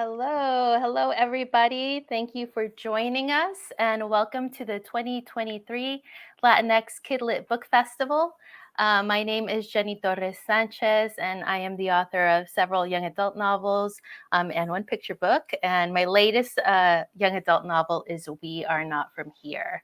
Hello, everybody. Thank you for joining us, and welcome to the 2023 Latinx Kidlit Book Festival. My name is Jenny Torres Sanchez, and I am the author of several young adult novels and one picture book. And my latest young adult novel is We Are Not From Here.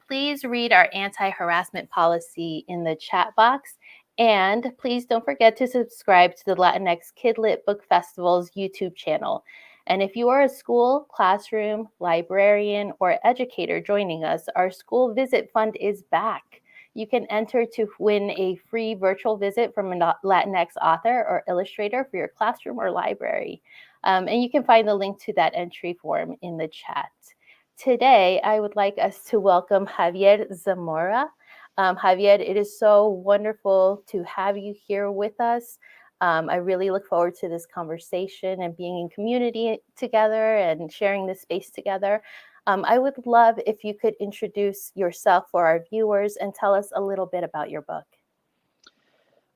Please read our anti-harassment policy in the chat box. And please don't forget to subscribe to the Latinx Kidlit Book Festival's YouTube channel. And if you are a school, classroom, librarian, or educator joining us, our school visit fund is back. You can enter to win a free virtual visit from a Latinx author or illustrator for your classroom or library. And you can find the link to that entry form in the chat. Today, I would like us to welcome Javier Zamora. Javier, it is so wonderful to have you here with us. I really look forward to this conversation and being in community together and sharing this space together. I would love if you could introduce yourself for our viewers and tell us a little bit about your book.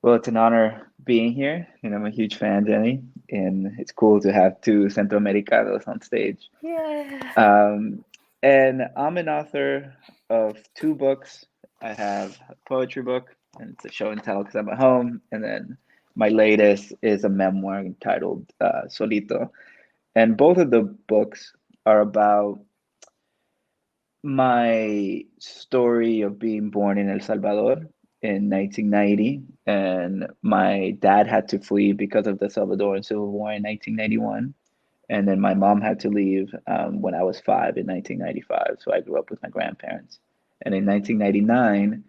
Well, it's an honor being here, and I'm a huge fan, Jenny, and it's cool to have two Centroamericanos on stage. Yeah. And I'm an author of two books. I have a poetry book, and it's a show and tell because I'm at home, and then my latest is a memoir entitled Solito. And both of the books are about my story of being born in El Salvador in 1990, and my dad had to flee because of the Salvadoran Civil War in 1991. And then my mom had to leave when I was 5 in 1995. So I grew up with my grandparents. And in 1999,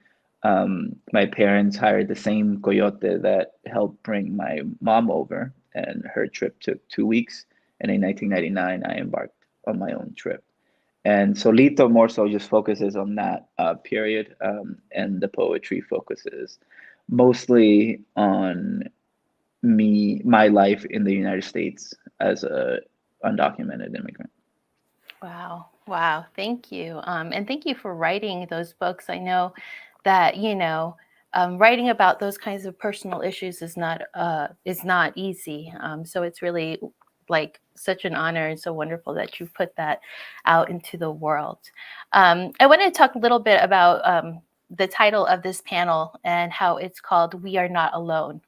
my parents hired the same coyote that helped bring my mom over, and her trip took 2 weeks. And in 1999, I embarked on my own trip. And Solito more so just focuses on that period, and the poetry focuses mostly on my life in the United States as a undocumented immigrant. Wow. Thank you. And thank you for writing those books. I know that, writing about those kinds of personal issues is not easy. So it's really like such an honor and so wonderful that you put that out into the world. I want to talk a little bit about the title of this panel and how it's called We Are Not Alone.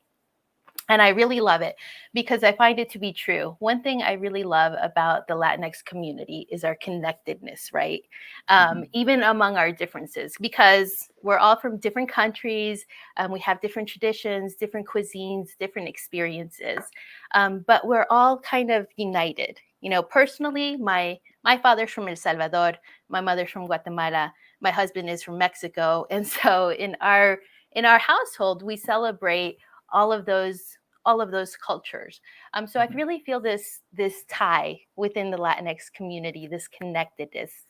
And I really love it because I find it to be true. One thing I really love about the Latinx community is our connectedness, right? Mhm. Even among our differences, because we're all from different countries, we have different traditions, different cuisines, different experiences, but we're all kind of united. Personally, my father's from El Salvador, my mother's from Guatemala, my husband is from Mexico, and so in our household, we celebrate all of those cultures. So I Mhm. really feel this tie within the Latinx community, this connectedness.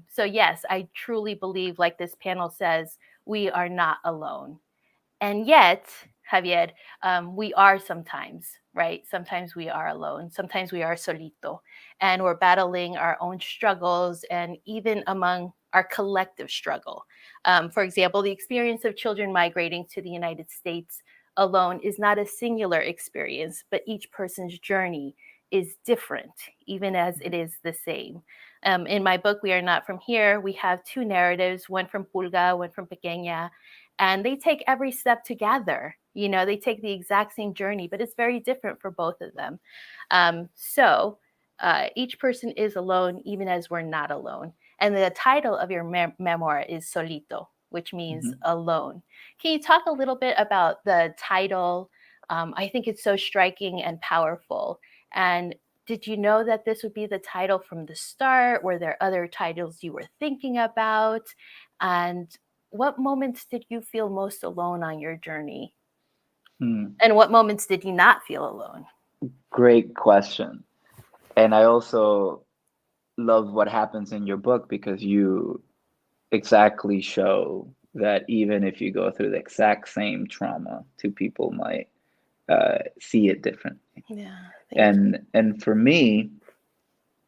So yes, I truly believe, like this panel says, we are not alone. And yet, Javier, we are sometimes, right? Sometimes we are alone. Sometimes we are solito, and we're battling our own struggles, and even among our collective struggle. For example, the experience of children migrating to the United States alone is not a singular experience, but each person's journey is different, even as it is the same. In my book, We Are Not From Here, we have two narratives, one from Pulga, one from Pequeña, and they take every step together. They take the exact same journey, but it's very different for both of them. So each person is alone, even as we're not alone. And the title of your memoir is Solito, which means Mhm. alone. Can you talk a little bit about the title? I think it's so striking and powerful. And did you know that this would be the title from the start? Were there other titles you were thinking about? And what moments did you feel most alone on your journey? Hmm. And what moments did you not feel alone? Great question. And I also love what happens in your book because you exactly show that even if you go through the exact same trauma, two people might see it differently. Yeah, thank you. And for me,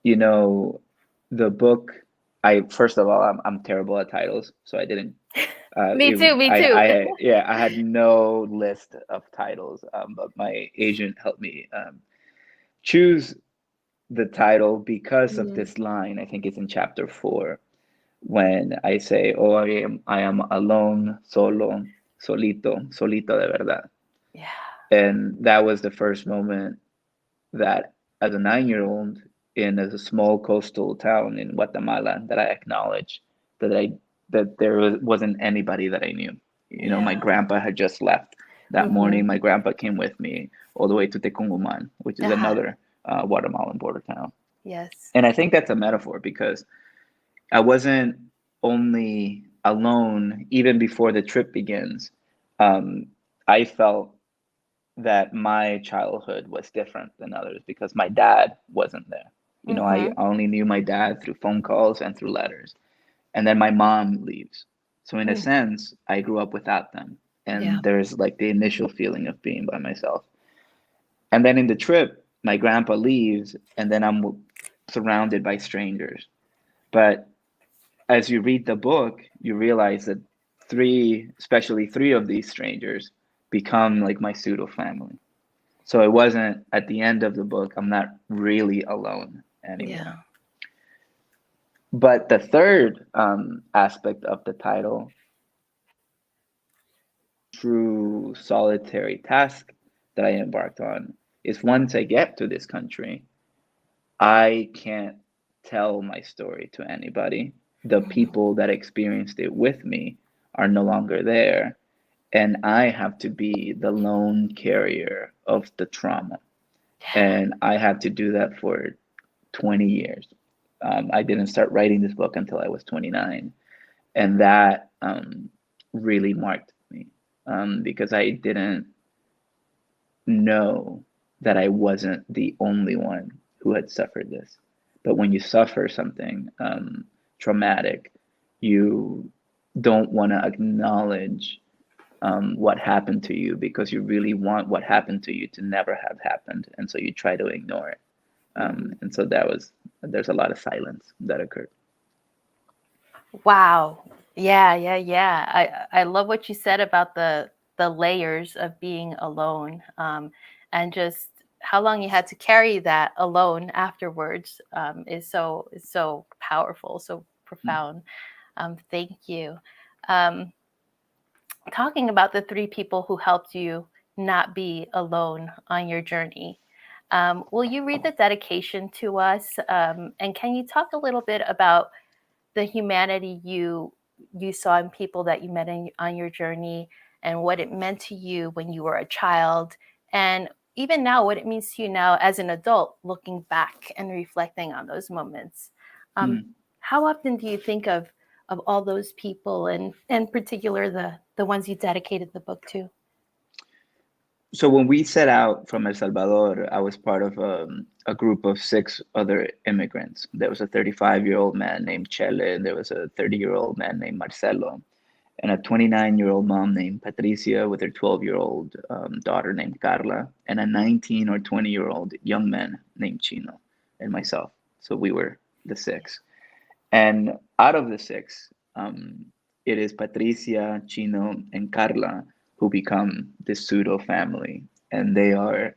you know, the book, I first of all, I'm terrible at titles, so I didn't Me too, even me too. I had no list of titles, but my agent helped me choose the title because of Mm, this line. I think it's in chapter 4 when I say, "Oh, I am alone, solo, solito, solito de verdad." yeah. And that was the first moment that, as a 9-year-old in a small coastal town in Guatemala, that I acknowledged that I that there wasn't anybody that I knew. My Yeah. grandpa had just left that Mm-hmm. morning. My grandpa came with me all the way to Tecunguman, which is Uh-huh. another Guatemalan border town. Yes. And I think that's a metaphor because I wasn't only alone even before the trip begins. Um, I felt that my childhood was different than others because my dad wasn't there. I Mm-hmm. only knew my dad through phone calls and through letters. And then my mom leaves. So, in a Mm, sense, I grew up without them. yeah. And there's like the initial feeling of being by myself. And then in the trip, my grandpa leaves, and then I'm surrounded by strangers. But as you read the book, you realize that especially three of these strangers, become like my pseudo family. So it wasn't at the end of the book, I'm not really alone anymore. Yeah. But the third aspect of the title, true solitary task that I embarked on, is once I get to this country, I can't tell my story to anybody. The Mm-hmm. people that experienced it with me are no longer there. And I have to be the lone carrier of the trauma. And I had to do that for 20 years. I didn't start writing this book until I was 29. And that really marked me because I didn't know that I wasn't the only one who had suffered this. But when you suffer something traumatic, you don't want to acknowledge what happened to you because you really want what happened to you to never have happened. And so you try to ignore it. Mm-hmm. And so there's a lot of silence that occurred. Wow. Yeah, yeah, yeah. I love what you said about the layers of being alone, and just how long you had to carry that alone afterwards, is so powerful, so profound. Thank you. Um, Talking about the three people who helped you not be alone on your journey. Will you read the dedication to us? And can you talk a little bit about the humanity you saw in people that you met on your journey, and what it meant to you when you were a child, and even now what it means to you now as an adult, looking back and reflecting on those moments. um, Mm. how often do you think of all those people, and in particular the ones you dedicated the book to? So when we set out from El Salvador, I was part of a group of 6 other immigrants. There was a 35-year-old man named Chele, there was a 30-year-old man named Marcelo, and a 29-year-old mom named Patricia with her 12-year-old daughter named Carla, and a 19 or 20-year-old young man named Chino, and myself. So we were the 6. And out of the 6, it is Patricia, Chino, and Carla who become this pseudo family. And they are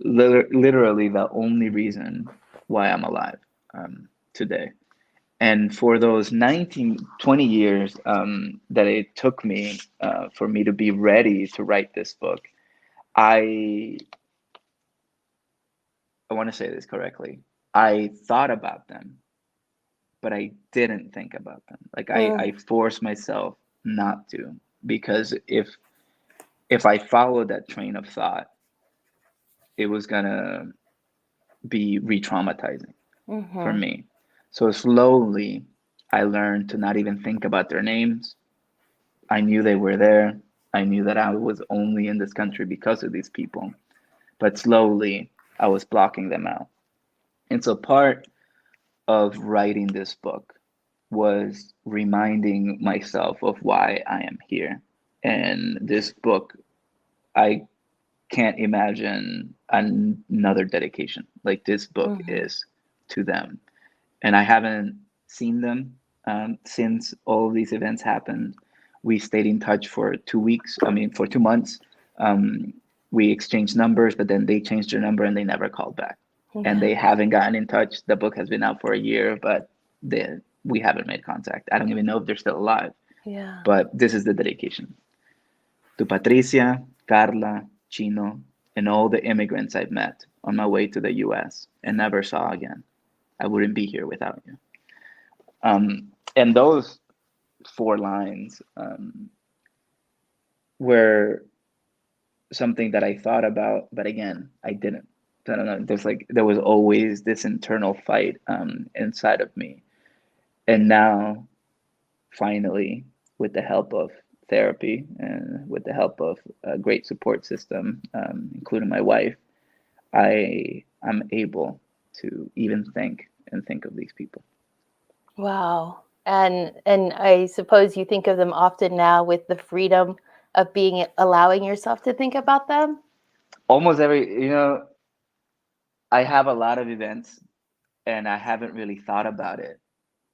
literally the only reason why I'm alive today. And for those 19, 20 years that it took me for me to be ready to write this book, I, I want to say this correctly. I thought about them, but I didn't think about them. Like I Mm, forced myself not to because if I followed that train of thought, it was gonna be re-traumatizing for mm-hmm. me. So slowly, I learned to not even think about their names. I knew they were there. I knew that I was only in this country because of these people. But slowly, I was blocking them out. And so part of writing this book was reminding myself of why I am here. And this book, I can't imagine another dedication like this book Mm-hmm. is to them. And I haven't seen them since all of these events happened. We stayed in touch for 2 weeks, I mean, for 2 months. Um, we exchanged numbers, but then they changed their number and they never called back. And Yeah. they haven't gotten in touch. The book has been out for a year, but we haven't made contact. I don't even know if they're still alive. Yeah. But this is the dedication to Patricia, Carla, Chino, and all the immigrants I've met on my way to the US and never saw again. I wouldn't be here without you. And those four lines were something that I thought about, but again, I didn't. I don't know. There was always this internal fight inside of me, and now finally, with the help of therapy and with the help of a great support system, including my wife, I'm able to even think of these people. Wow. And I suppose you think of them often now with the freedom of being allowing yourself to think about them. Almost every, I have a lot of events and I haven't really thought about it,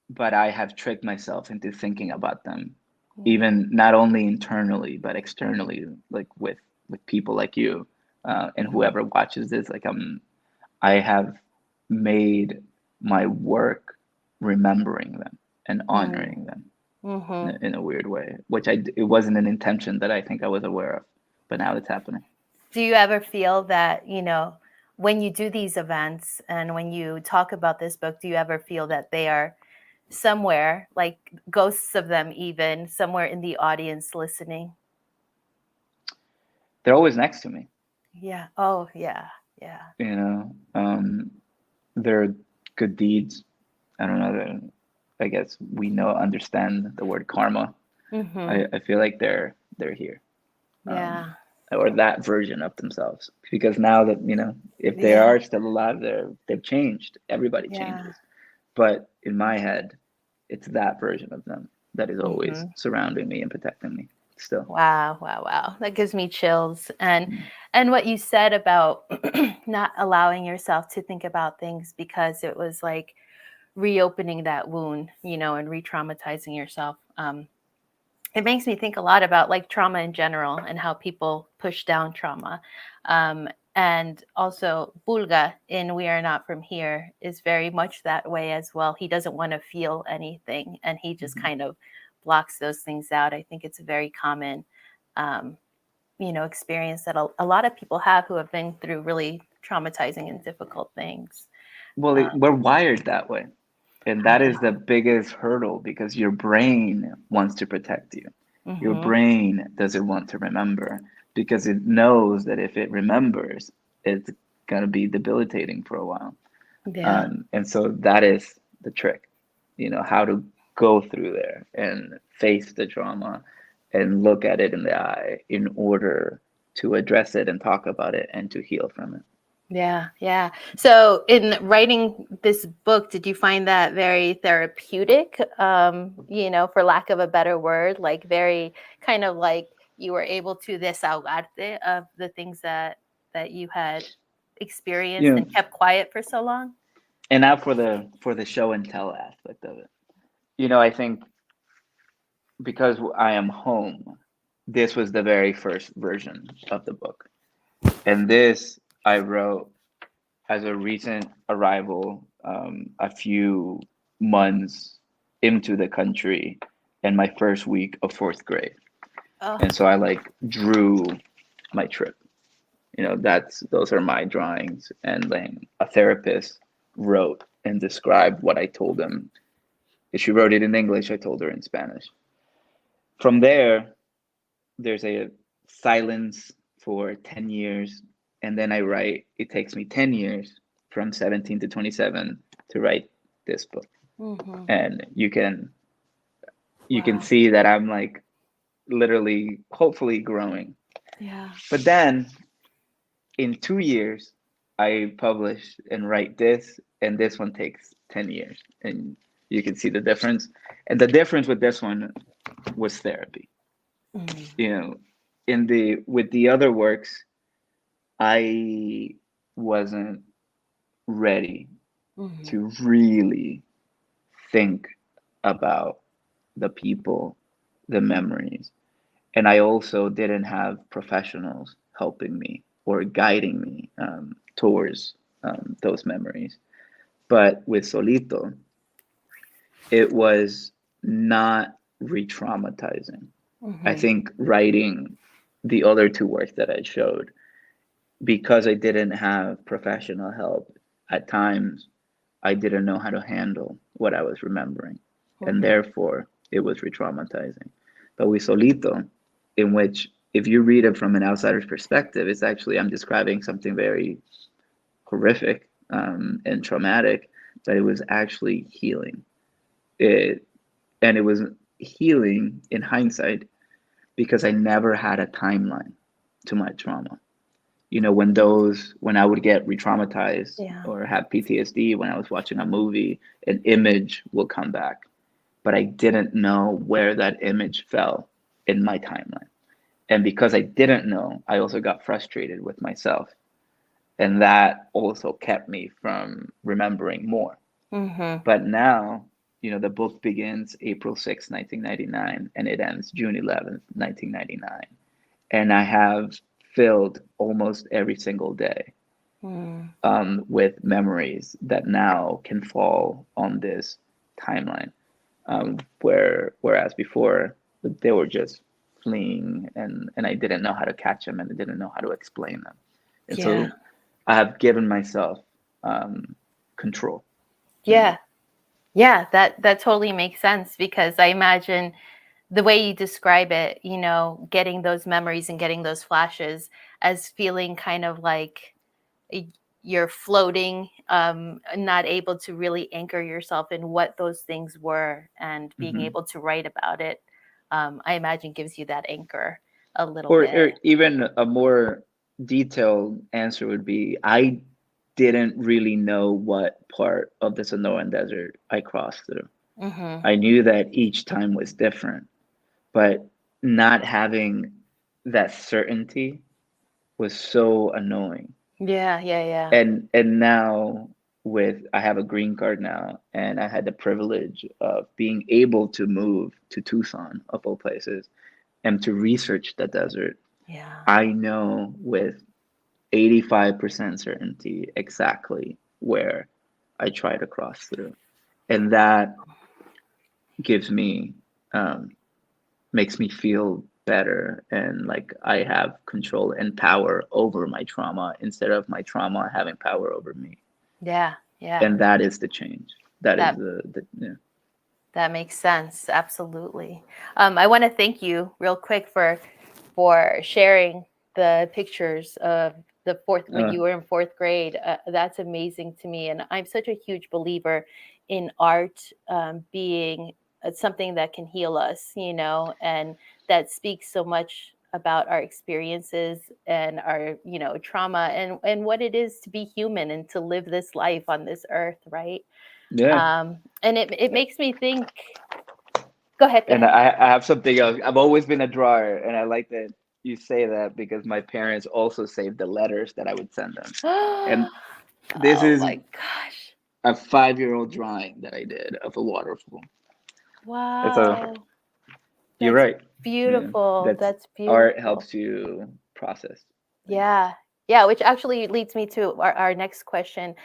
but I have tricked myself into thinking about them, Yeah. even not only internally but externally, like with people like you and Mhm. whoever watches this. I have made my work remembering them and Mm. honoring them Mhm. in a weird way, which it wasn't an intention that I think I was aware of, but now it's happening. Do you ever feel that, when you do these events and when you talk about this book, do you ever feel that they are somewhere, like ghosts of them, even somewhere in the audience listening? They're always next to me, Yeah. Oh, yeah. Yeah. you know. They're good deeds. I don't know. I guess we understand the word karma. Mhm. I feel like they're here, um, Yeah. or that version of themselves. Because now that if they Yeah. are still alive, they've changed. Everybody Yeah. changes. But in my head, it's that version of them that is always Mhm. surrounding me and protecting me. Still, Wow, wow, wow. That gives me chills. And mm. and what you said about not allowing yourself to think about things because it was like reopening that wound, and re-traumatizing yourself. It makes me think a lot about like trauma in general and how people push down trauma. Um, and also, Bulga in We Are Not From Here is very much that way as well. He doesn't want to feel anything and he just Mhm. kind of blocks those things out. I think it's a very common, um, experience that a lot of people have who have been through really traumatizing and difficult things. Well, Um, we're wired that way. And I that is the biggest hurdle because your brain wants to protect you. know. Your brain doesn't want to remember because it knows that if it remembers, it's going to be debilitating for a while. Yeah. And so that is the trick, how to go through there and face the trauma and look at it in the eye in order to address it and talk about it and to heal from it. Yeah, yeah. So, in writing this book, did you find that very therapeutic? For lack of a better word, like very kind of like you were able to desahogarte of the things that you had You experienced know, and kept quiet for so long. and now for the show and tell aspect of it. I think because I am home, this was the very first version of the book. And this I wrote as a recent arrival, a few months into the country and my first week of fourth grade. Oh, And so I drew my trip. Those are my drawings. And then a therapist wrote and described what I told them. If she wrote it in English, I told her in Spanish. From there, there's a silence for 10 years. And then I write, it takes me 10 years from 17 to 27 to write this book. hmm, And you can wow. see that I'm literally, hopefully growing. Yeah. But then in 2 years, I publish and write this, and this one takes 10 years. And you can see the difference. And the difference with this one was therapy. Mm, You know, with the other works, I wasn't ready mhm, to really think about the people, the memories. And I also didn't have professionals helping me or guiding me towards those memories. But with Solito, it was not re-traumatizing. I Mm-hmm. think writing the other two works that I showed, because I didn't have professional help, at times I didn't know how to handle what I was remembering. And Mm-hmm. therefore, it was re traumatizing. But with Solito, in which if you read it from an outsider's perspective, it's actually, I'm describing something very horrific and traumatic, but it was actually healing. It, and it was healing in hindsight because I never had a timeline to my trauma. When I would get re-traumatized Yeah. or have PTSD when I was watching a movie, an image will come back, but I didn't know where that image fell in my timeline. And because I didn't know, I also got frustrated with myself. And that also kept me from remembering more. Mm-hmm. But now, the book begins April 6th, 1999, and it ends June 11th, 1999. And I have filled almost every single day Mm. with memories that now can fall on this timeline, whereas before they were just fleeing, and I didn't know how to catch them, and I didn't know how to explain them. And Yeah. so I have given myself control. You know, Yeah. Yeah, that totally makes sense because I imagine the way you describe it, getting those memories and getting those flashes as feeling kind of like y- you're floating, not able to really anchor yourself in what those things were, and being hmm able to write about it, I imagine gives you that anchor a little or bit. even a more detailed answer would be I didn't really know what part of the Sonoran Desert I crossed through. Hmm. I knew that each time was different, but not having that certainty was so annoying. Yeah, yeah, yeah. And now, with I have a green card now, and I had the privilege of being able to move to Tucson, of all places, and to research the desert. Yeah. I know with 85% certainty exactly where I try to cross through. And that gives me um, makes me feel better, and like I have control and power over my trauma instead of my trauma having power over me. Yeah, yeah. And that is the change. That is That the yeah. that makes sense. Absolutely. I want to thank you real quick for sharing the pictures of the fourth when Uh, you were in fourth grade. That's amazing to me, and I'm such a huge believer in art being something that can heal us, and that speaks so much about our experiences and our trauma and what it is to be human and to live this life on this earth, right? yeah. And it makes me think. Go ahead, go And ahead. I have something else. I've always been a drawer, and I like that you say that because my parents also saved the letters that I would send them. And this Oh is my gosh. a 5-year-old drawing that I did of a waterfall. And so Wow. you're That's right. Yeah, beautiful. that's That's art beautiful. helps you process things. Yeah. Yeah, which actually leads me to our next question.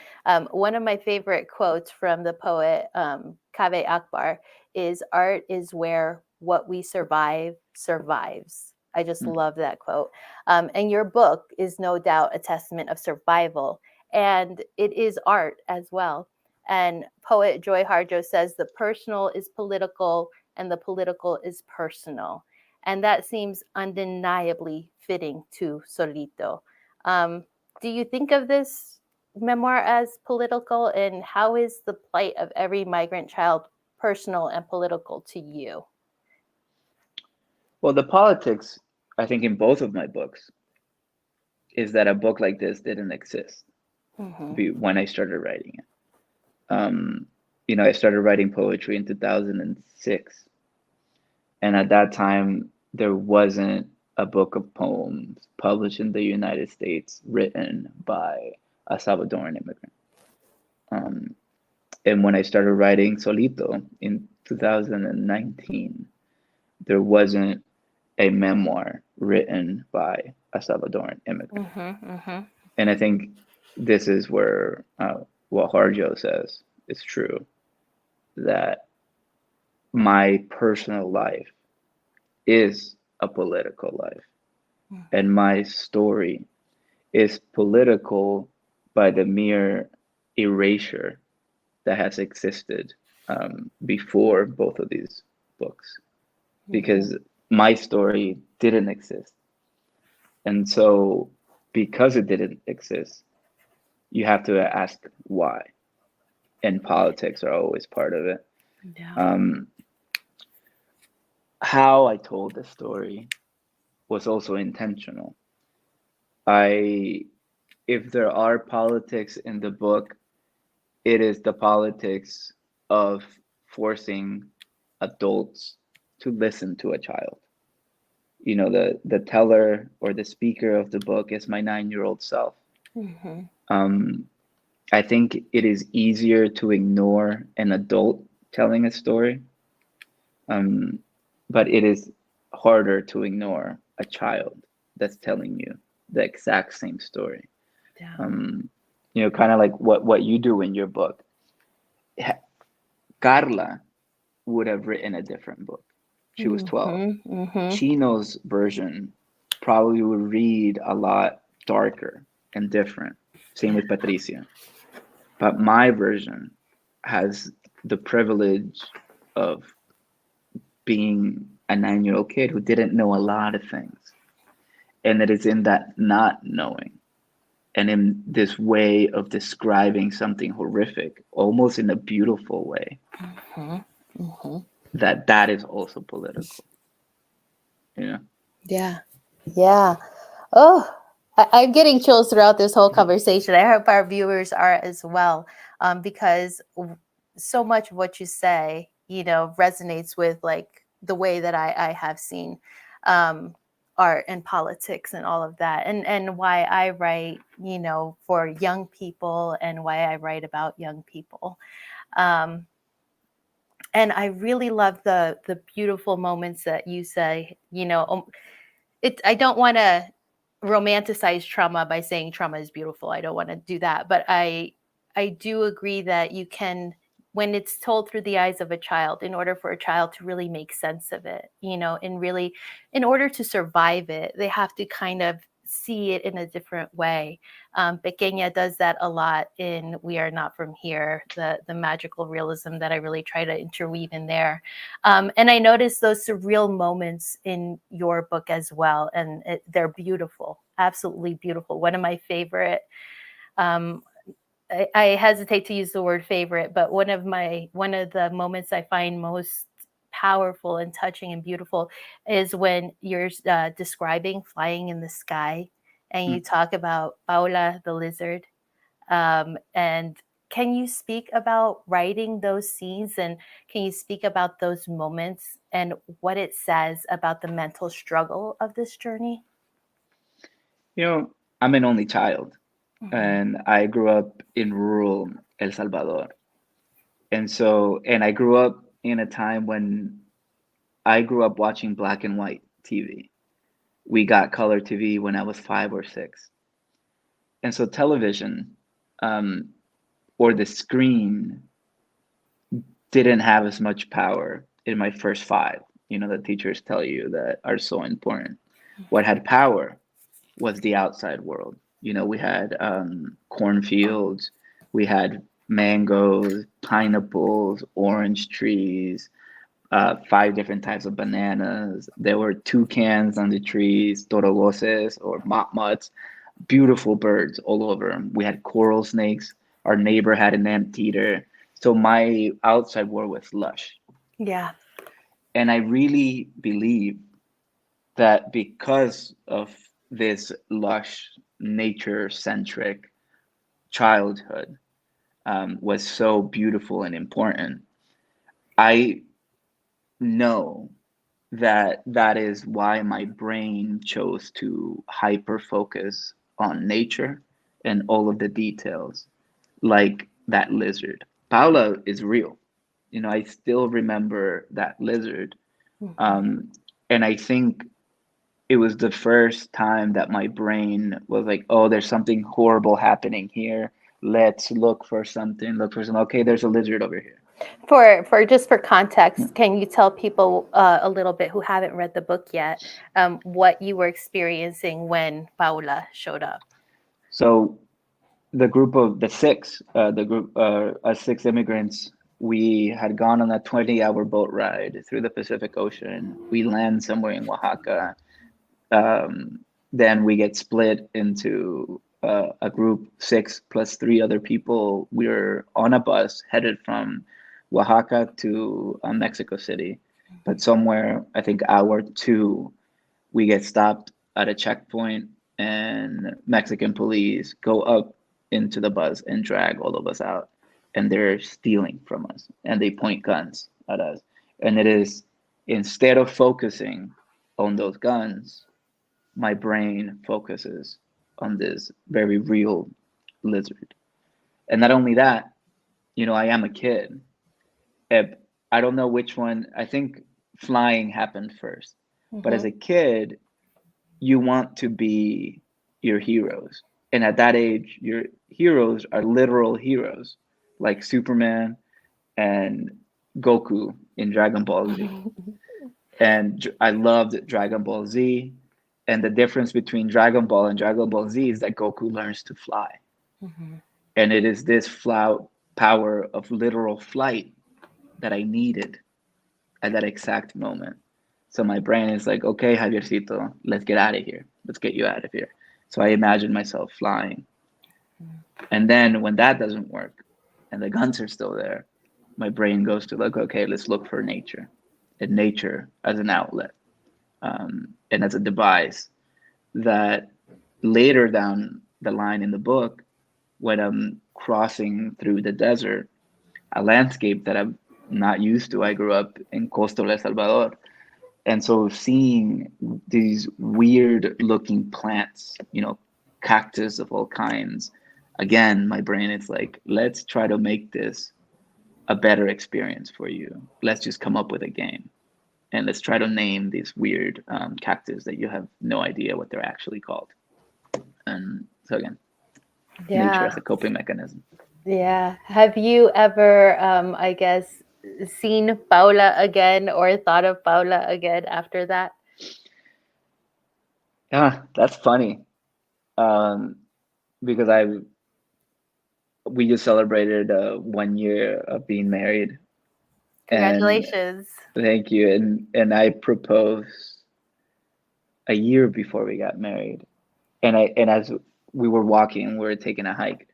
One of my favorite quotes from the poet Kaveh Akbar is art is where what we survive survives. I just Mm. love that quote. And your book is no doubt a testament of survival, and it is art as well. And poet Joy Harjo says the personal is political and the political is personal, and that seems undeniably fitting to Solito. Um, do you think of this memoir as political, and how is the plight of every migrant child personal and political to you? Well, the politics, I think, in both of my books is that a book like this didn't exist Hmm. when I started writing it. Um, I started writing poetry in 2006, and at that time, there wasn't a book of poems published in the United States written by a Salvadoran immigrant. Um, and when I started writing Solito in 2019, there wasn't a memoir written by a Salvadoran immigrant. Mm-hmm. And I think this is where what Harjo says is true, that my personal life is a political life, and my story is political by the mere erasure that has existed before both of these books, Mm-hmm. because my story didn't exist. And so, because it didn't exist, you have to ask why. And politics are always part of it. Yeah. Um, how I told the story was also intentional. I, if there are politics in the book, it is the politics of forcing adults to listen to a child. You know, the teller or the speaker of the book is my 9-year-old self. Mm-hmm. Um, I think it is easier to ignore an adult telling a story, um, but it is harder to ignore a child that's telling you the exact same story. Yeah. Um, you know, kind of like what you do in your book. Carla would have written a different book. She was 12. Mm-hmm. Mm-hmm. Chino's version probably would read a lot darker and different. Same with Patricia. But my version has the privilege of being a 9-year-old kid who didn't know a lot of things. And it is in that not knowing and in this way of describing something horrific, almost in a beautiful way, Mm-hmm. Mm-hmm. that is also political. You know? Yeah. Yeah. Oh, I'm getting chills throughout this whole conversation. I hope our viewers are as well, because so much of what you say, resonates with like the way that I have seen um, art and politics and all of that, and why I write, for young people and why I write about young people. Um, and I really love the beautiful moments that you say, I don't want to romanticize trauma by saying trauma is beautiful. I don't want to do that, but I do agree that you can, when it's told through the eyes of a child, in order for a child to really make sense of it, and really, in order to survive it, they have to kind of see it in a different way. Pequeña does that a lot in We Are Not From Here, the magical realism that I really try to interweave in there. And I noticed those surreal moments in your book as well, and they're beautiful, absolutely beautiful. One of my favorite. Um, I hesitate to use the word favorite, but one of the moments I find most powerful and touching and beautiful is when you're describing flying in the sky, and you Mm. talk about Paula the lizard. And can you speak about writing those scenes, and can you speak about those moments and what it says about the mental struggle of this journey? You know, I'm an only child, Mm-hmm. and I grew up in rural El Salvador. And I grew up in a time when I grew up watching black and white TV. We got color TV when I was 5 or 6. And so television, um, or the screen, didn't have as much power in my first five, the teachers tell you that are so important. What had power was the outside world. We had cornfields, we had mangoes, pineapples, orange trees, 5 different types of bananas. There were toucans on the trees, torogoses or motmots, beautiful birds all over. We had coral snakes. Our neighbor had an anteater. So my outside world was lush. Yeah. And I really believe that because of this lush, nature centric childhood was so beautiful and important, I know that is why my brain chose to hyper focus on nature and all of the details, like that lizard. Paula is real. I still remember that lizard. Mm-hmm. Um, and I think it was the first time that my brain was like, oh, there's something horrible happening here. Let's look for some. Okay, there's a lizard over here. For just for Hmm. context, can you tell people a little bit who haven't read the book yet, what you were experiencing when Paula showed up? So the group of the six, the group, us six immigrants, we had gone on a 20-hour boat ride through the Pacific Ocean. We land somewhere in Oaxaca. Then we get split into a group, six plus three other people. We're on a bus headed from Oaxaca to Mexico City. But somewhere, I think hour two, we get stopped at a checkpoint, and Mexican police go up into the bus and drag all of us out. And they're stealing from us, and they point guns at us. And it is, instead of focusing on those guns, my brain focuses on this very real lizard. And not only that, I am a kid. Eh, I don't know which one. I think flying happened first. But as Mm-hmm. a kid, you want to be your heroes. And at that age, your heroes are literal heroes, like Superman and Goku in Dragon Ball Z. And I loved Dragon Ball Z. And the difference between Dragon Ball and Dragon Ball Z is that Goku learns to fly. Mm-hmm. And it is this power of literal flight that I needed at that exact moment. So my brain is like, okay, Javiercito, let's get out of here. Let's get you out of here. So I imagine myself flying. And then when that doesn't work and the guns are still there, my brain goes to like, okay, let's look for nature, and nature as an outlet, and as a device that later down the line in the book, when I'm crossing through the desert, a landscape that I'm not used to. I grew up in coastal El Salvador. And so seeing these weird looking plants, cactus of all kinds, again, my brain is like, let's try to make this a better experience for you. Let's just come up with a game. And let's try to name these weird cactus that you have no idea what they're actually called. And so again, nature Yeah. as a coping mechanism. Yeah. Have you ever, I guess, seen Paula again or thought of Paula again after that? Yeah, that's funny. Um, because we just celebrated 1 year of being married, and Congratulations. thank you. And I proposed a year before we got married, and as we were walking, we were taking a hike,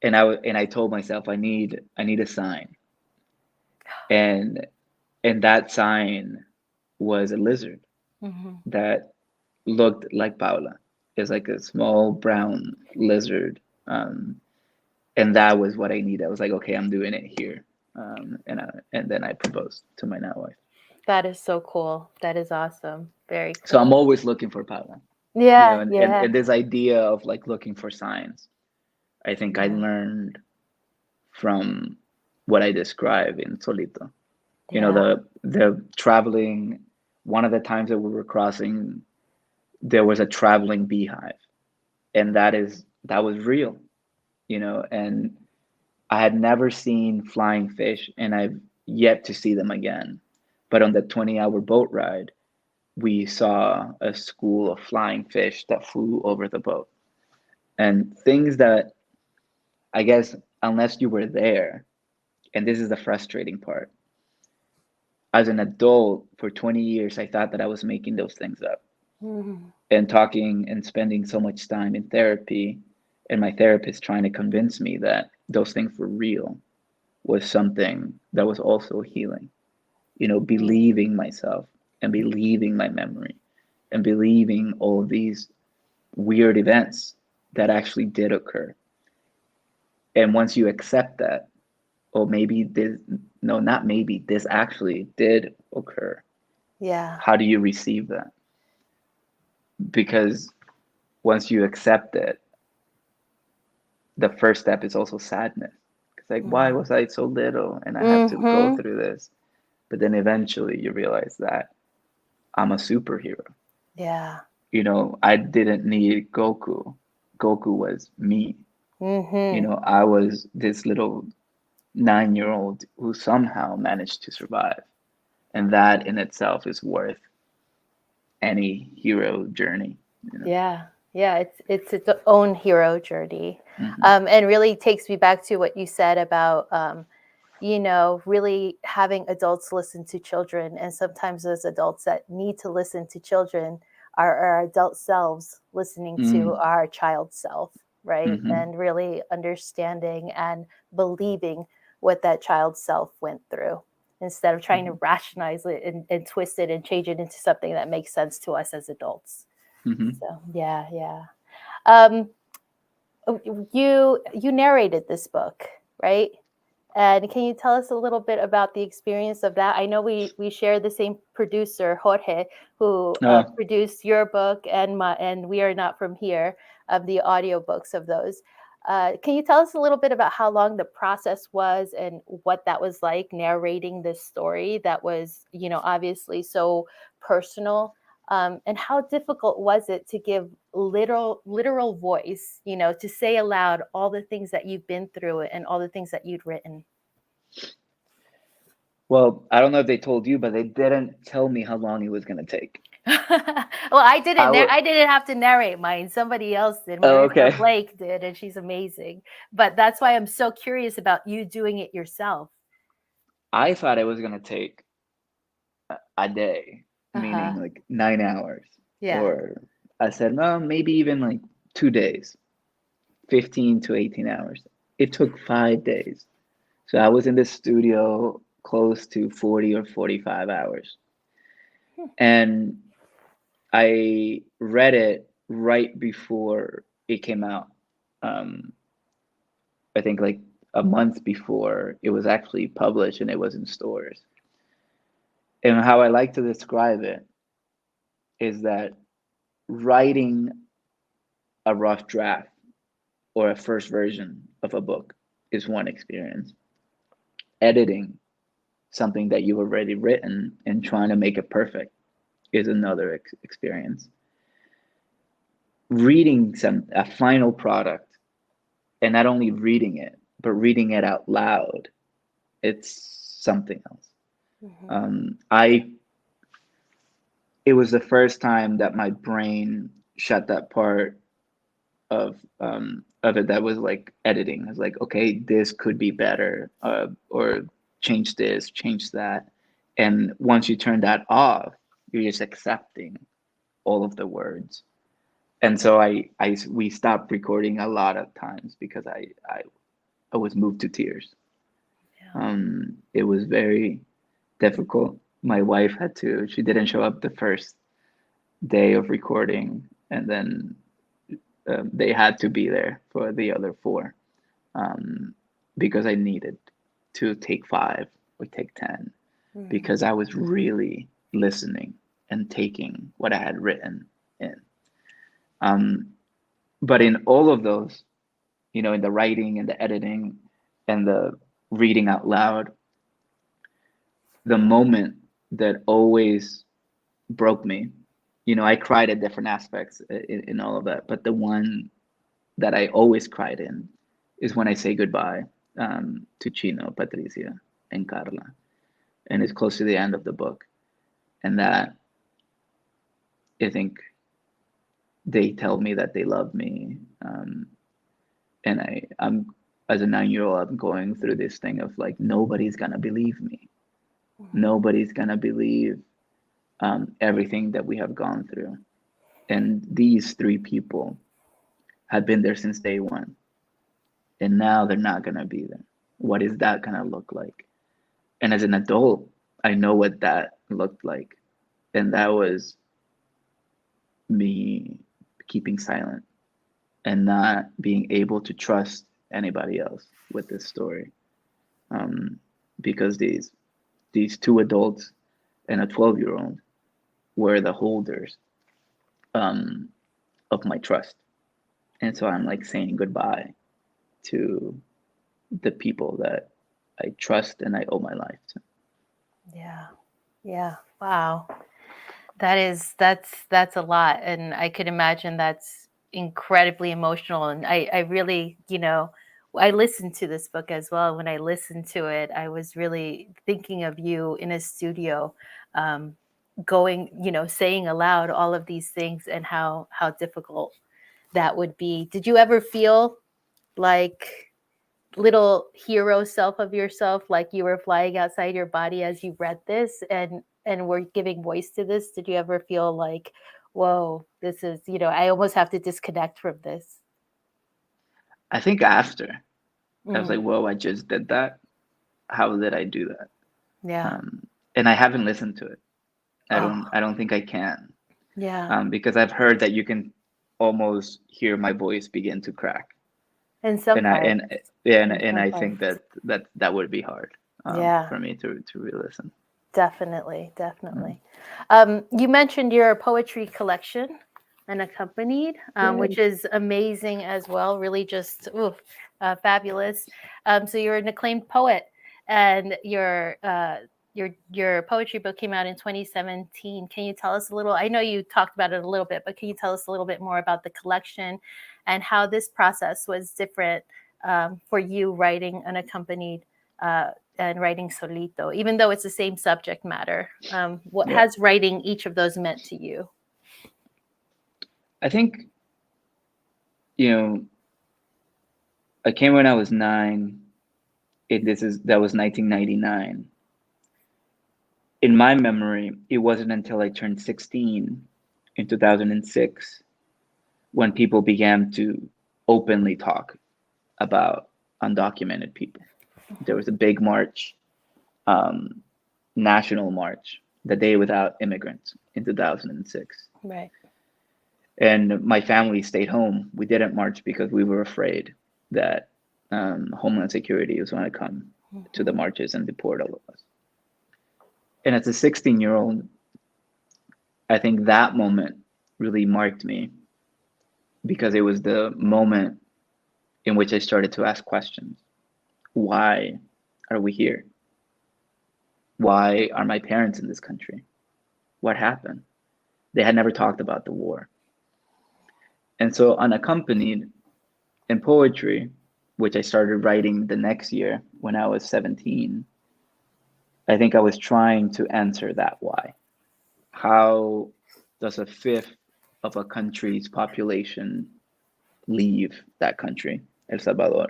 and I told myself I need a sign, and that sign was a lizard Mm-hmm. that looked like Paula. It's like a small brown lizard. And that was what I needed. I was like, okay, I'm doing it here. And then I proposed to my now wife. That is so cool. That is awesome. Very So I'm cool. always looking for Paula, Yeah, and yeah, this idea of like looking for signs, I think I yeah, learned from what I describe in Solito. yeah. The traveling. One of the times that we were crossing, there was a traveling beehive, and that was real, and I had never seen flying fish, and I've yet to see them again. But on the 20-hour boat ride, we saw a school of flying fish that flew over the boat. And things that, I guess, unless you were there, and this is the frustrating part, as an adult for 20 years, I thought that I was making those things up. Mhm. And talking and spending so much time in therapy, and my therapist trying to convince me that those things were real was something that was also healing. Believing myself and believing my memory and believing all these weird events that actually did occur. And once you accept that, or maybe this, no, not maybe, this actually did occur, Yeah. how do you receive that? Because once you accept it, the first step is also sadness. It's like, why was I so little and I have to go Mm-hmm. through this? But then eventually you realize that I'm a superhero. Yeah. I didn't need Goku. Goku was me. Mm-hmm. I was this little 9-year old who somehow managed to survive. And that in itself is worth any hero journey. Yeah. Yeah, it's own hero journey. Hmm. And really takes me back to what you said about really having adults listen to children. And sometimes those adults that need to listen to children are our adult selves listening to Mm. our child self, right? Hmm. And really understanding and believing what that child self went through instead of trying to Hmm. rationalize it and twist it and change it into something that makes sense to us as adults. Hmm. So, yeah, yeah. Um, you narrated this book, right? And can you tell us a little bit about the experience of that? I know we share the same producer, Jorge, who Oh, produced your book and We Are Not From Here, of the audiobooks of those. Can you tell us a little bit about how long the process was and what that was like narrating this story that was, obviously so personal? And how difficult was it to give literal voice, to say aloud all the things that you've been through and all the things that you'd written? well, I don't know if they told you, but they didn't tell me how long it was going to take. Well, I I didn't. would. I didn't have to narrate mine. Somebody else did. Oh, Marissa okay. Blake did, and she's amazing. But that's why I'm so curious about you doing it yourself. I thought it was going to take a day, Uh huh. meaning like 9 hours. Yeah. Or I said, well, maybe even like 2 days, 15 to 18 hours. It took 5 days. So I was in the studio close to 40 or 45 hours. Hmm. And I read it right before it came out. Um, I think like a month before it was actually published and it was in stores. And how I like to describe it is that writing a rough draft or a first version of a book is one experience. Editing something that you've already written and trying to make it perfect is another experience. Reading a final product and not only reading it, but reading it out loud, it's something else. Hmm. I It was the first time that my brain shut that part of it that was like editing. I was like, okay, this could be better, or change this, change that. And once you turn that off, you're just accepting all of the words. And so we stopped recording a lot of times because I was moved to tears. Yeah. It was very difficult. My wife had to, she didn't show up the first day of recording, and then they had to be there for the other four, um, because I needed to take 5 or take 10 Hmm. because I was really listening and taking what I had written in. Um, but in all of those, in the writing and the editing and the reading out loud, the moment that always broke me, I cried at different aspects in all of that, but the one that I always cried in is when I say goodbye, to Chino, Patricia, and Carla, and it's close to the end of the book, and that I think they tell me that they love me, and I'm as a 9-year-old, I'm going through this thing of like nobody's gonna believe me, Hmm. nobody's gonna believe everything that we have gone through, and these 3 people have been there since day one, and now they're not gonna be there. What is that gonna look like? And as an adult, I know what that looked like. And that was me keeping silent and not being able to trust anybody else with this story. Um, because these 2 adults and a 12-year-old were the holders, um, of my trust. And so I'm like saying goodbye to the people that I trust and I owe my life to. Yeah. Yeah. Wow. That's a lot, and I could imagine that's incredibly emotional. And I really, I listened to this book as well. When I listened to it, I was really thinking of you in a studio, um, going, saying aloud all of these things and how difficult that would be. Did you ever feel like little hero self of yourself, like you were flying outside your body as you read this and were giving voice to this? Did you ever feel like, whoa, this is, I almost have to disconnect from this? I think after I was Mm. like, whoa, I just did that. How did I do that? Yeah. And I haven't listened to it. Oh, I don't think I can, yeah. because I've heard that you can almost hear my voice begin to crack, In some and I parts. and yeah, In and some I think parts. that would be hard, Yeah. for me to re-listen. Definitely, Mm. definitely. You mentioned your poetry collection, Unaccompanied, which Yay. is amazing as well. Really, just fabulous. So you're an acclaimed poet, and your poetry book came out in 2017. Can you tell us a little? I know you talked about it a little bit, but can you tell us a little bit more about the collection and how this process was different for you writing Unaccompanied? And writing Solito, even though it's the same subject matter. What Yeah. has writing each of those meant to you? I think, you know, I came when I was 9. That was 1999. In my memory, it wasn't until I turned 16 in 2006 when people began to openly talk about undocumented people. There was a big march, um, national march, the Day Without Immigrants in 2006. Right. And my family stayed home. We didn't march because we were afraid that Homeland Security was going to come to the Mm-hmm. marches and deport all of us. And as a 16-year-old, I think that moment really marked me because it was the moment in which I started to ask questions. Why are we here? Why are my parents in this country? What happened? They had never talked about the war. And so, unaccompanied in poetry, which I started writing the next year when I was 17, I think I was trying to answer that why. How does a fifth of a country's population leave that country, El Salvador?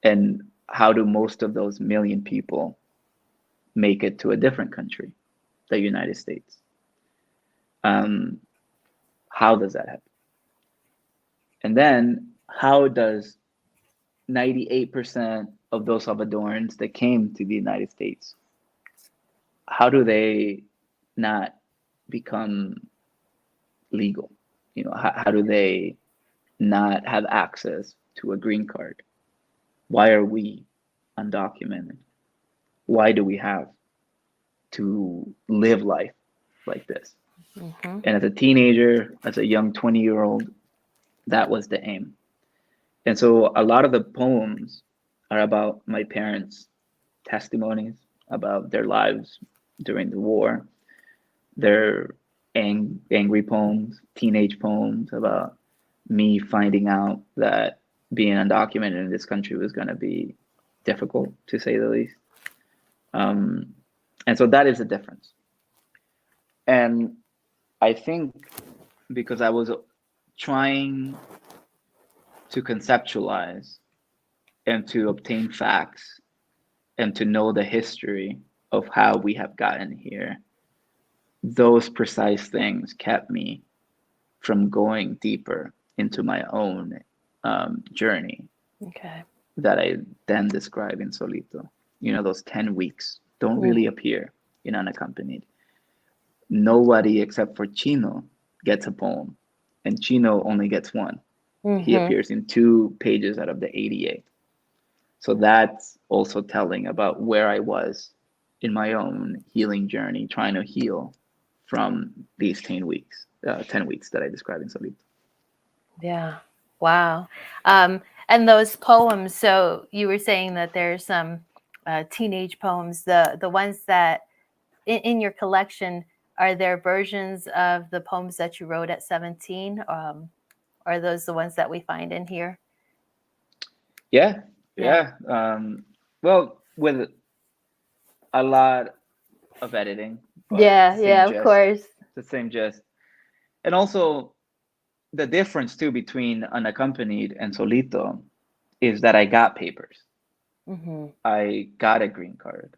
And how do most of those million people make it to a different country, the United States? Um, how does that happen? And then how does 98% of those Salvadorans that came to the United States, how do they not become legal? How do they not have access to a green card? Why are we undocumented? Why do we have to live life like this? Mm-hmm. And as a teenager, as a young 20-year-old, that was the aim. And so a lot of the poems are about my parents' testimonies about their lives during the war. They're angry poems, teenage poems about me finding out that being undocumented in this country was going to be difficult, to say the least. Um, and so that is the difference. And I think because I was trying to conceptualize and to obtain facts and to know the history of how we have gotten here, those precise things kept me from going deeper into my own journey Okay. that I then describe in Solito. Those 10 weeks don't Mm-hmm. really appear in Unaccompanied. Nobody except for Chino gets a poem, and Chino only gets one. He Mm-hmm. appears in 2 pages out of the 88. So that's also telling about where I was in my own healing journey, trying to heal from these 10 weeks that I describe in Solito. Yeah. Wow. And those poems. So you were saying that there's some teenage poems. The ones that in your collection, are there versions of the poems that you wrote at 17? Are those the ones that we find in here? Yeah, Yeah. yeah. Well, with a lot of editing, but Yeah, yeah, of course. the same gist. And also the difference too between unaccompanied and solito is that I got papers. Hmm. I got a green card.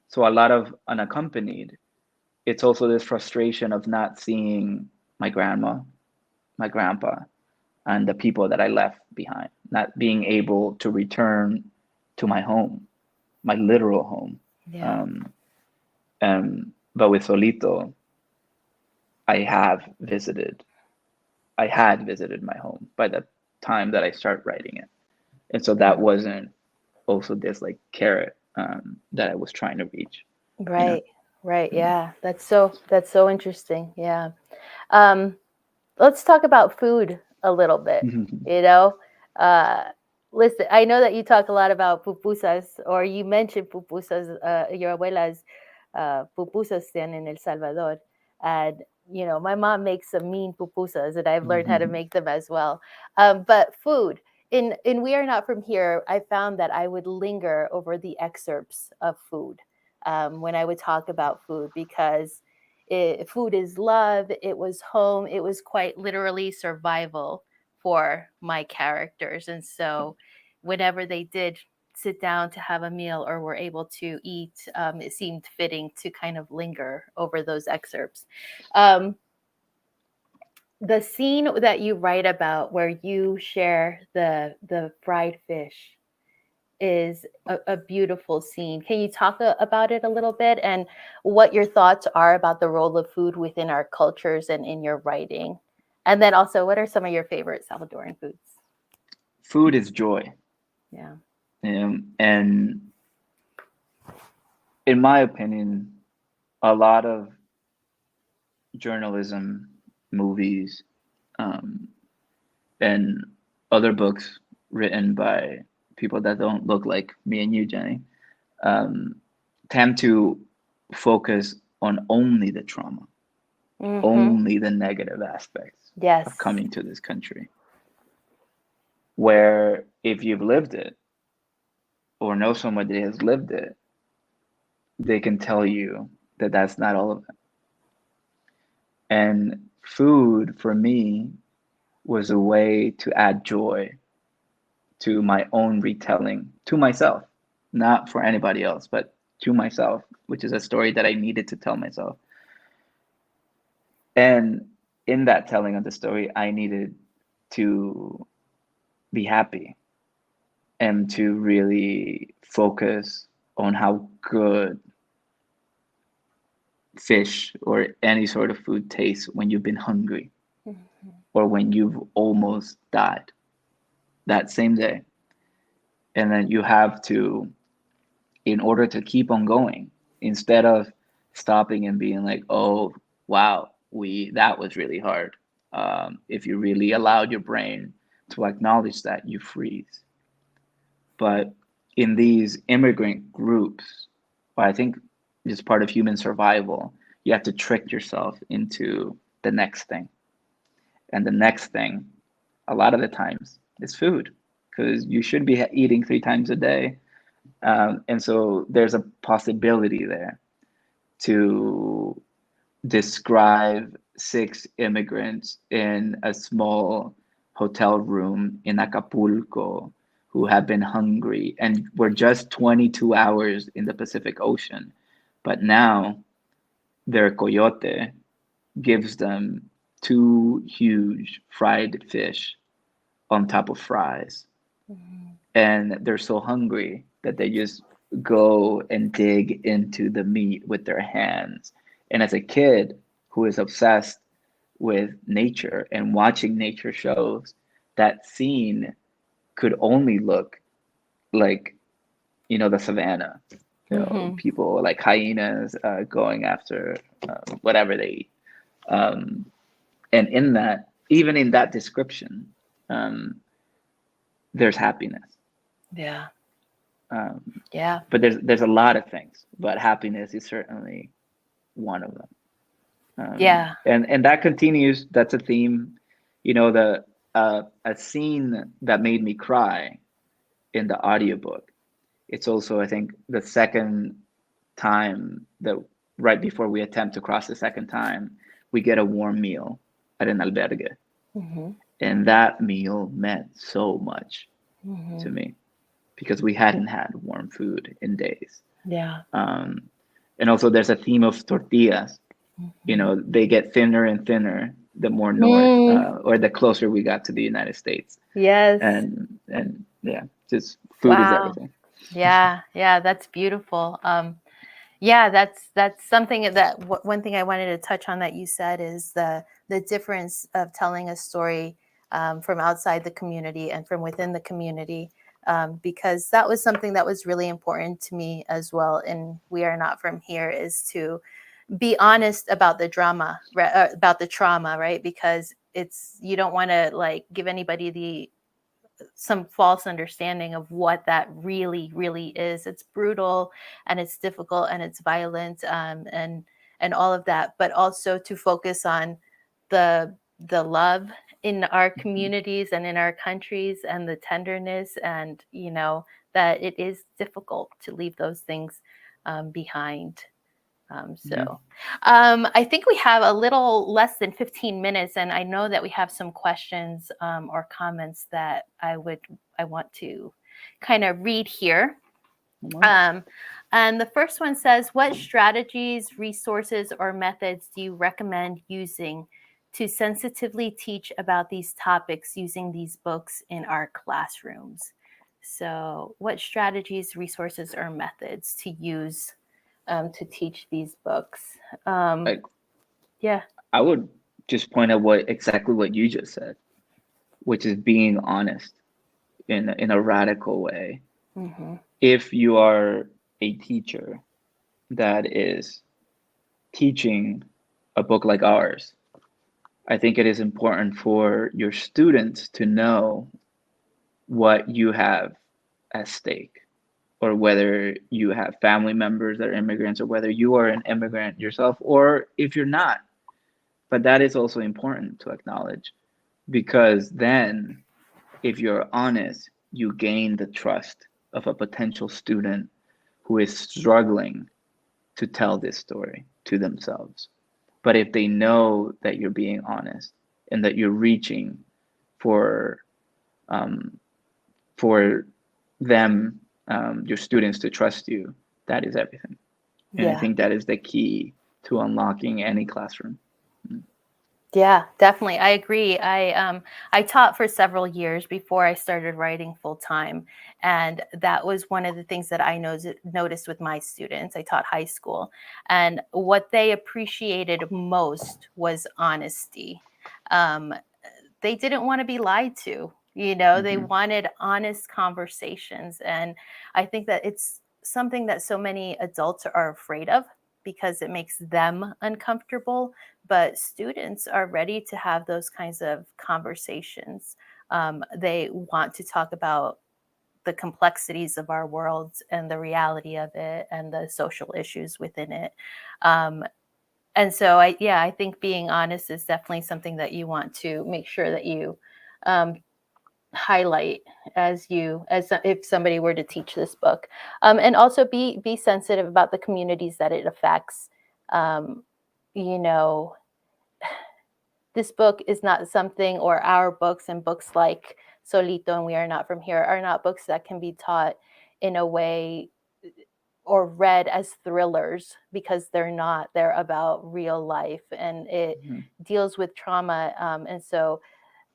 So a lot of unaccompanied, it's also this frustration of not seeing my grandma, my grandpa, and the people that I left behind, not being able to return to my home, my literal home. Yeah. Um, but with Solito, I have visited, I had visited my home by the time that I start writing it. And so that Mm. wasn't also this like carrot that I was trying to reach, you know? Right. Right. Yeah. That's so interesting. Yeah. Um, let's talk about food a little bit. You know, uh, listen, I know that you talk a lot about pupusas, or you mentioned pupusas, your abuela's pupusas stand in El Salvador. And, my mom makes some mean pupusas, and I've learned how to make them as well. But food, in We Are Not From Here, I found that I would linger over the excerpts of food when I would talk about food, because food is love, it was home, it was quite literally survival for my characters. And so whenever they did sit down to have a meal or were able to eat, it seemed fitting to kind of linger over those excerpts. um, the scene that you write about where you share the fried fish is a beautiful scene. Can you talk about it a little bit, and what your thoughts are about the role of food within our cultures and in your writing? And then also, what are some of your favorite Salvadoran foods? Food is joy. Yeah. And in my opinion, a lot of journalism, movies, um, and other books written by people that don't look like me and you, Jenny, um, tend to focus on only the trauma, Mm-hmm. only the negative aspects of Yes. coming to this country. Where if you've lived it or know someone that has lived it, they can tell you that that's not all of it. And food for me was a way to add joy to my own retelling to myself, not for anybody else, but to myself, which is a story that I needed to tell myself. And in that telling of the story, I needed to be happy and to really focus on how good fish or any sort of food tastes when you've been hungry Mhm. or when you've almost died that same day. And then you have to, in order to keep on going, instead of stopping and being like, oh, wow, that was really hard. If you really allowed your brain to acknowledge that, you freeze. But in these immigrant groups, I think it's part of human survival, you have to trick yourself into the next thing. And the next thing, a lot of the times, is food, because you should be eating 3 times a day. And so there's a possibility there to describe 6 immigrants in a small hotel room in Acapulco who have been hungry and were just 22 hours in the Pacific Ocean. But now their coyote gives them 2 huge fried fish on top of fries. Mhm. And they're so hungry that they just go and dig into the meat with their hands. And as a kid who is obsessed with nature and watching nature shows, that scene could only look like, the savannah, Mhm. people like hyenas going after whatever they eat. Um, and in that, even in that description, um, there's happiness. Yeah. Um, Yeah. but there's a lot of things, but happiness is certainly one of them. Yeah. And that continues. That's a theme. You know, the a scene that made me cry in the audiobook. It's also, I think, the second time that right before we attempt to cross the second time, we get a warm meal at an albergue. Hmm. And that meal meant so much Hmm. to me because we hadn't had warm food in days. Yeah. Um, and also, there's a theme of tortillas. You Hmm. know, they get thinner and thinner the more north Mm, or the closer we got to the United States. yes. And yeah, just food is Wow. everything. Yeah. Yeah. That's beautiful. Yeah, that's something that one thing I wanted to touch on that you said is the difference of telling a story from outside the community and from within the community, because that was something that was really important to me as well. And we are not from here is to be honest about the drama, about the trauma, right? Because it's you don't want to like give anybody the some false understanding of what that really is. It's brutal and it's difficult and it's violent, and all of that, but also to focus on the love in our Mhm. communities and in our countries and the tenderness, and that it is difficult to leave those things behind. Yeah. I think we have a little less than 15 minutes, and I know that we have some questions or comments that I want to kind of read here. Wow. Um, and the first one says, "What strategies, resources, or methods do you recommend using to sensitively teach about these topics using these books in our classrooms?" So, what strategies, resources, or methods to use to teach these books? Um, Like yeah. I would just point out what exactly what you just said, which is being honest in a radical way. Hmm. If you are a teacher that is teaching a book like ours, I think it is important for your students to know what you have at stake, or whether you have family members that are immigrants, or whether you are an immigrant yourself, or if you're not. But that is also important to acknowledge because then, if you're honest, you gain the trust of a potential student who is struggling to tell this story to themselves. But if they know that you're being honest and that you're reaching for um, for them, your students to trust you, that is everything. And I Yeah. think that is the key to unlocking any classroom. Mm. Yeah, definitely. I agree. I taught for several years before I started writing full time, and that was one of the things that I noticed with my students. I taught high school, and what they appreciated most was honesty. Um, they didn't want to be lied to. They Mhm. wanted honest conversations, and I think that it's something that so many adults are afraid of because it makes them uncomfortable, but students are ready to have those kinds of conversations. They want to talk about the complexities of our world and the reality of it and the social issues within it. Um, and so I think being honest is definitely something that you want to make sure that you um, highlight as if somebody were to teach this book, and also be sensitive about the communities that it affects. um, you know this book is not something, or our books and books like Solito and We Are Not From Here are not books that can be taught in a way or read as thrillers, because they're about real life, and it Mhm. deals with trauma. And so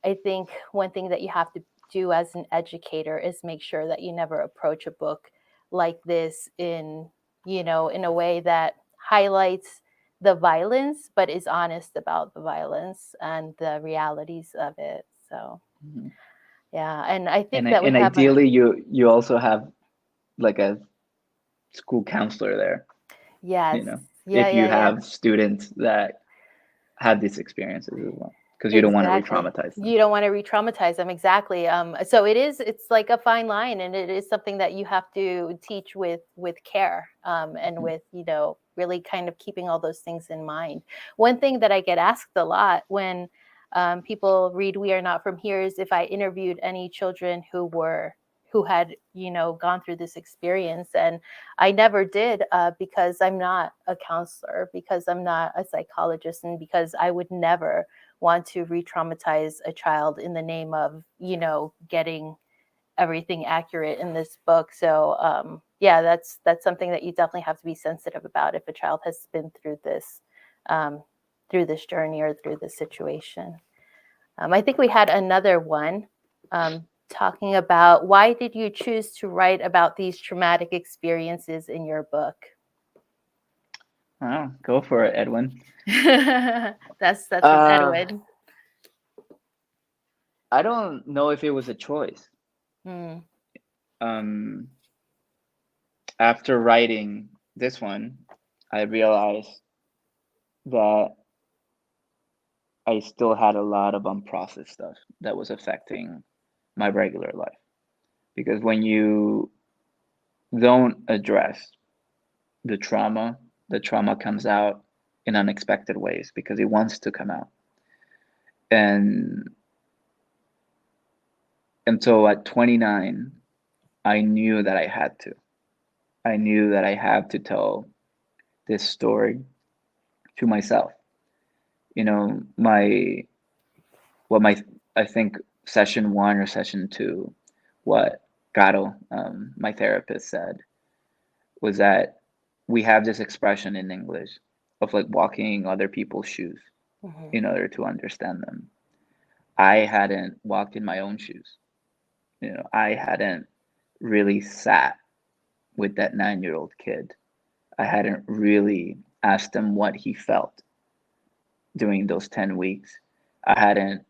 I think one thing that you have to do as an educator is make sure that you never approach a book like this in a way that highlights the violence but is honest about the violence and the realities of it. So Mhm. yeah, and I think that we And have a ideally, you also have like a school counselor there, yes. you know, Yeah, if you yeah, yeah. have students that have these experiences as well, because you don't want to Exactly. re-traumatize them. You don't want to re-traumatize them. Exactly. So it's like a fine line, and it is something that you have to teach with care, and Mhm. with, really kind of keeping all those things in mind. One thing that I get asked a lot when people read We Are Not From Here is if I interviewed any children who had, gone through this experience. And I never did, because I'm not a counselor, because I'm not a psychologist, and because I would never want to re-traumatize a child in the name of, getting everything accurate in this book. So yeah, that's something that you definitely have to be sensitive about if a child has been um, through this journey or through this situation. I think we had another one, talking about why did you choose to write about these traumatic experiences in your book? Oh, go for it, Edwin. That's from Uh, Edwin. I don't know if it was a choice. Mm, Um, After writing this one, I realized that I still had a lot of unprocessed stuff that was affecting my regular life. Because when you don't address the trauma, the trauma comes out in unexpected ways because it wants to come out. And and so at 29, I knew that I had to. I knew that I had to tell this story to myself. You know, my I think session one or session two, what Caro, my therapist, said was that we have this expression in English of like walking other people's shoes mhm. in order to understand them. I hadn't walked in my own shoes. I hadn't really sat with that 9-year old kid. I hadn't really asked him what he felt during those 10 weeks. I hadn't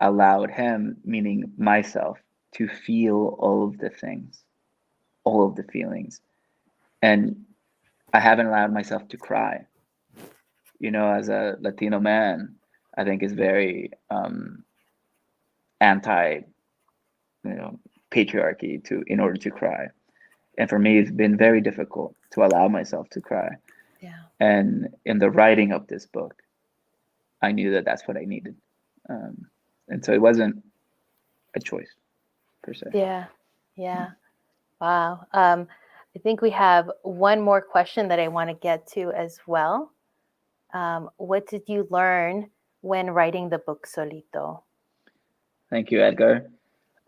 allowed him, meaning myself, to feel all of the things, all of the feelings. And I haven't allowed myself to cry. As a Latino man, I think is very anti, patriarchy to in order to cry. And for me, it's been very difficult to allow myself to cry. Yeah. And in the writing of this book, I knew that that's what I needed. Um, and so it wasn't a choice per se. Yeah. Yeah. Wow. I think we have one more question that I want to get to as well. What did you learn when writing the book Solito? Thank you, Edgar.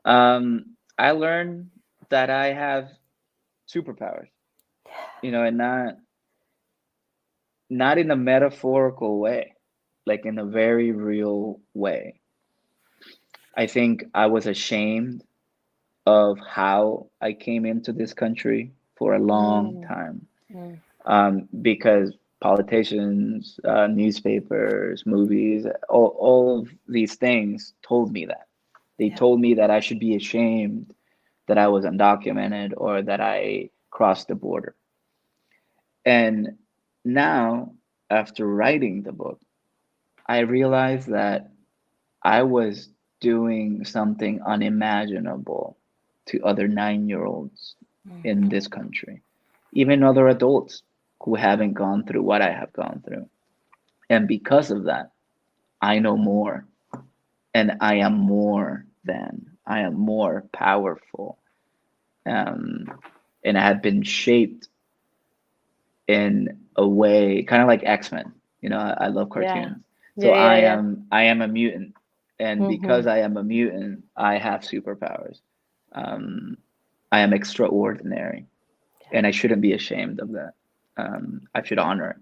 I learned that I have superpowers, and not in a metaphorical way, like in a very real way. I think I was ashamed of how I came into this country for a long Mm, time, mm, because politicians, newspapers, movies, all of these things told me that. They yeah. told me that I should be ashamed that I was undocumented or that I crossed the border. And now, after writing the book, I realized that I was doing something unimaginable to other 9-year olds in Mhm. this country, even other adults who haven't gone through what I have gone through. And because of that, I know more, and I am more powerful. Um, and I have been shaped in a way kind of like X-Men. I love Yeah. cartoons. So Yeah. Yeah. Yeah. I am a mutant. And because Hmm. I am a mutant, I have superpowers. Um, I am extraordinary, and I shouldn't be ashamed of that. I should honor it.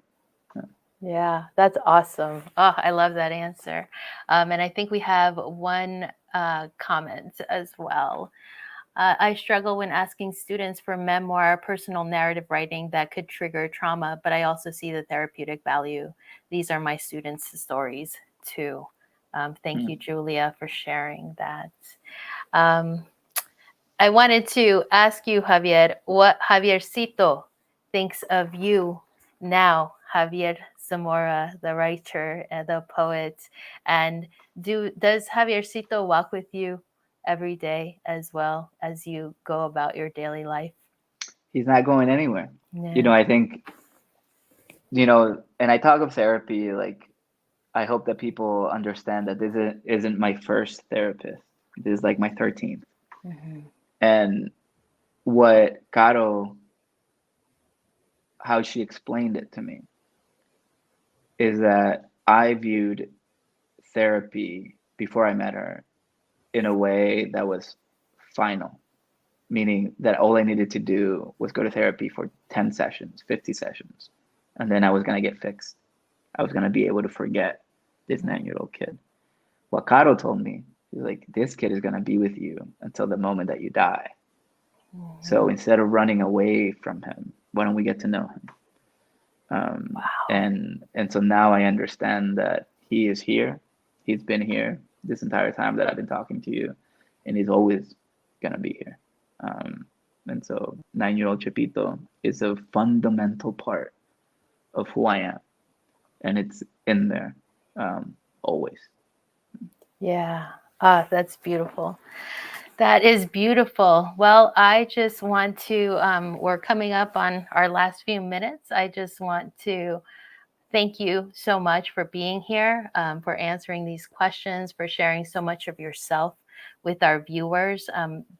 Yeah, that's awesome. Oh, I love that answer. And I think we have one comment as well. I struggle when asking students for memoir, personal narrative writing that could trigger trauma, but I also see the therapeutic value. These are my students' stories too. Thank you, Mm. Julia, for sharing that. Um, I wanted to ask you, Javier, what Javiercito thinks of you now, Javier Zamora, the writer and the poet. And does Javiercito walk with you every day as well as you go about your daily life? He's not going anywhere. Yeah. I think, and I talk of therapy, like, I hope that people understand that this isn't my first therapist. This is like my 13th. Mm-hmm. And what Caro, how she explained it to me, is that I viewed therapy before I met her in a way that was final, meaning that all I needed to do was go to therapy for 10 sessions, 50 sessions, and then I was going to get fixed. I was going to be able to forget this 9-year-old kid. What Caro told me is like, this kid is going to be with you until the moment that you die. Mm-hmm. So instead of running away from him, why don't we get to know him? Wow. And so now I understand that he is here. He's been here this entire time that I've been talking to you, and he's always gonna be here. And so 9-year-old Chapito is a fundamental part of who I am, and it's in there always. Yeah. Ah, that's beautiful. That is beautiful. Well, I just want to, we're coming up on our last few minutes. I just want to thank you so much for being here, for answering these questions, for sharing so much of yourself with our viewers.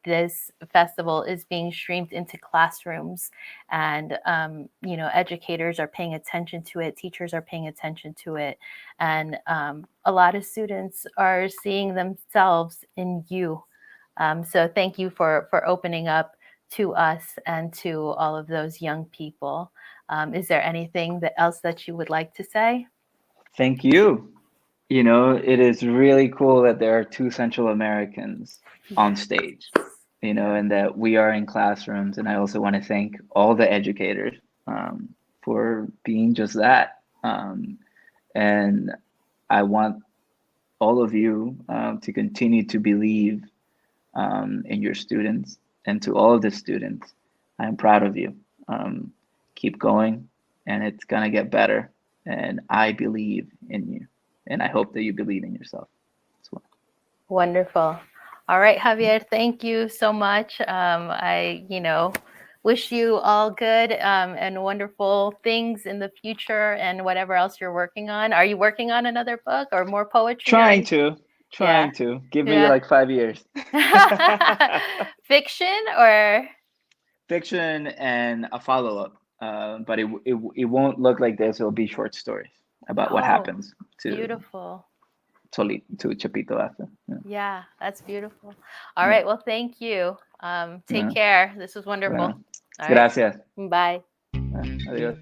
This festival is being streamed into classrooms, and educators are paying attention to it, teachers are paying attention to it, and a lot of students are seeing themselves in you. So thank you for opening up to us and to all of those young people. Is there anything else that you would like to say? Thank you. It is really cool that there are two Central Americans on Yeah. stage, Yeah. and that we are in classrooms. And I also want to thank all the educators for being just that. And I want all of you to continue to believe in your students, and to all of the students, I'm proud of you. Keep going, and it's going to get better. And I believe in you. And I hope that you believe in yourself as well. Wonderful. All right, Javier, thank you so much. Wish you all good and wonderful things in the future and whatever else you're working on. Are you working on another book or more poetry or Trying anything? to, Yeah. trying to. Give me Yeah. like 5 years. Fiction or? Fiction and a follow-up. But it won't look like this. It'll be short stories about what Oh, happens to beautiful. Solito, to Chapito after. Yeah. Yeah, that's beautiful. All Yeah. right. Well, thank you. Take Yeah. care. This was wonderful. Bueno. All right. Gracias. Bye. Adiós.